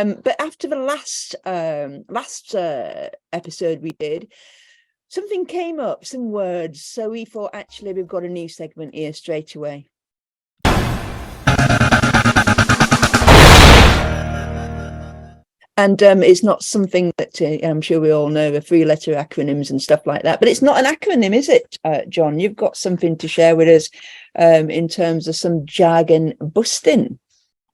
But after the last episode we did, something came up, some words. So we thought, actually, we've got a new segment here straight away. And it's not something that I'm sure we all know, the 3-letter acronyms and stuff like that. But it's not an acronym, is it, John? You've got something to share with us in terms of some jargon busting.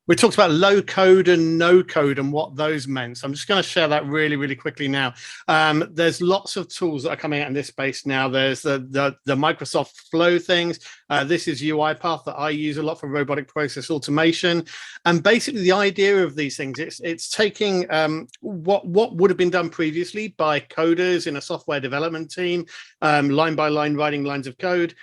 We talked about low code and no code and what those meant. So I'm just going to share that really, really quickly now. There's lots of tools that are coming out in this space now. There's the Microsoft Flow things. This is UiPath that I use a lot for robotic process automation. And basically the idea of these things, it's taking what would have been done previously by coders in a software development team, line by line, writing lines of code.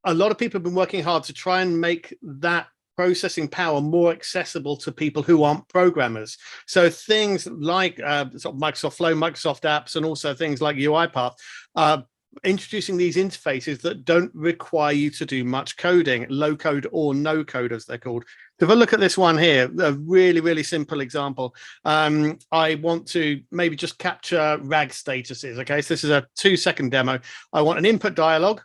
A lot of people have been working hard to try and make that processing power more accessible to people who aren't programmers. So things like sort of Microsoft Flow, Microsoft Apps, and also things like UiPath, introducing these interfaces that don't require you to do much coding, low code or no code, as they're called. So if I look at this one here, a really, really simple example, I want to maybe just capture RAG statuses. Okay, so this is a 2-second demo. I want an input dialog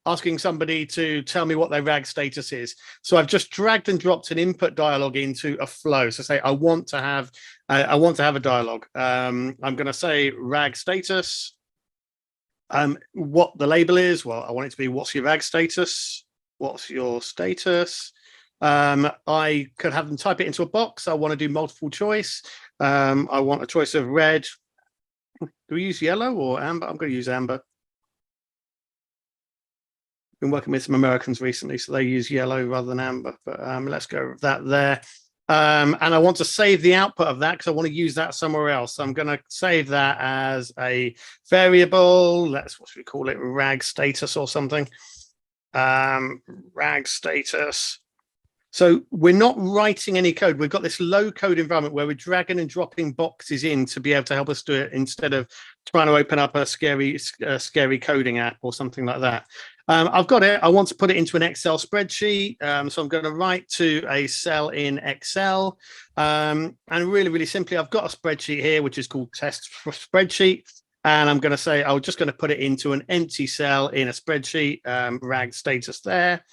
asking somebody to tell me what their RAG status is. So I've just dragged and dropped an input dialog into a flow. So say I want to have a dialog. I'm going to say RAG status. What the label is? Well, I want it to be what's your RAG status? What's your status? I could have them type it into a box. I want to do multiple choice. I want a choice of red. Do we use yellow or amber? I'm going to use amber. Been working with some Americans recently, so they use yellow rather than amber, but let's go with that there. And I want to save the output of that because I want to use that somewhere else. So I'm going to save that as a variable. What should we call it? RAG status or something. RAG status. So we're not writing any code. We've got this low code environment where we're dragging and dropping boxes in to be able to help us do it instead of trying to open up a scary coding app or something like that. I've got it. I want to put it into an Excel spreadsheet. So I'm going to write to a cell in Excel. And really, really simply, I've got a spreadsheet here, which is called test spreadsheet. And I'm going to say, I'm just going to put it into an empty cell in a spreadsheet, RAG status there.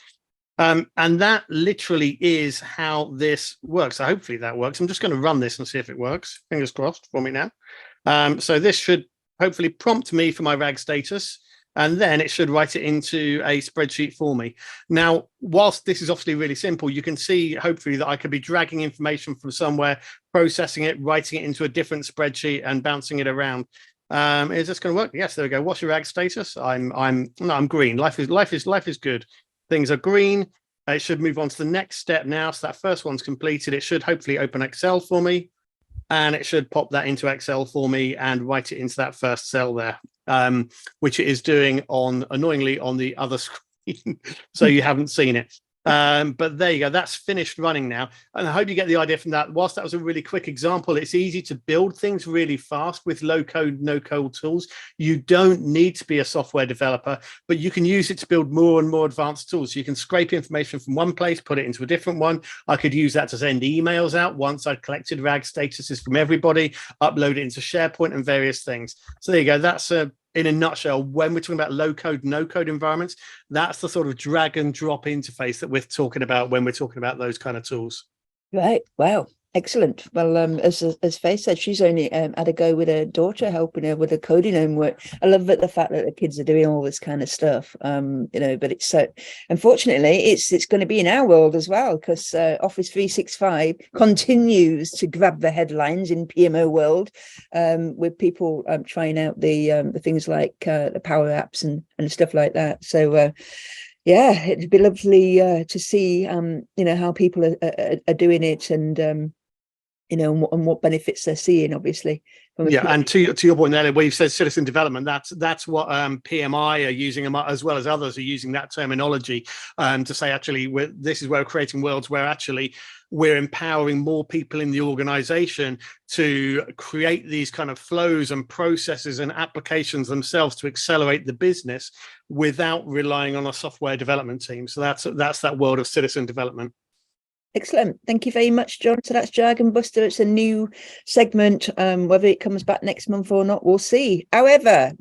And that literally is how this works. So hopefully that works. I'm just going to run this and see if it works. Fingers crossed for me now. So this should hopefully prompt me for my RAG status. And then it should write it into a spreadsheet for me. Now, whilst this is obviously really simple, you can see hopefully that I could be dragging information from somewhere, processing it, writing it into a different spreadsheet and bouncing it around. Is this going to work? Yes, there we go. What's your RAG status? I'm green. Life is good. Things are green. It should move on to the next step now. So that first one's completed. It should hopefully open Excel for me. And it should pop that into Excel for me and write it into that first cell there, which it is doing annoyingly on the other screen. So you haven't seen it. But there you go. That's finished running now. And I hope you get the idea from that. Whilst that was a really quick example, it's easy to build things really fast with low code, no code tools. You don't need to be a software developer, but you can use it to build more and more advanced tools. So you can scrape information from one place, put it into a different one. I could use that to send emails out once I'd collected RAG statuses from everybody, upload it into SharePoint and various things. So there you go. That's in a nutshell, when we're talking about low code, no code environments, that's the sort of drag and drop interface that we're talking about when we're talking about those kind of tools. Right. Wow. Excellent. Well, as Faye said, she's only had a go with her daughter, helping her with the coding homework. I love the fact that the kids are doing all this kind of stuff. But it's so unfortunately it's going to be in our world as well, because Office 365 continues to grab the headlines in PMO world, with people trying out the things like the Power Apps and stuff like that. So. Yeah, it'd be lovely to see, how people are doing it, and and what benefits they're seeing, obviously. Yeah, and to your point there, where you said citizen development, that's what PMI are using, as well as others are using that terminology to say, actually, this is where we're creating worlds where actually we're empowering more people in the organization to create these kind of flows and processes and applications themselves to accelerate the business without relying on a software development team. So that's that world of citizen development. Excellent. Thank you very much, John. So that's Jargon Buster. It's a new segment. Whether it comes back next month or not, we'll see. However,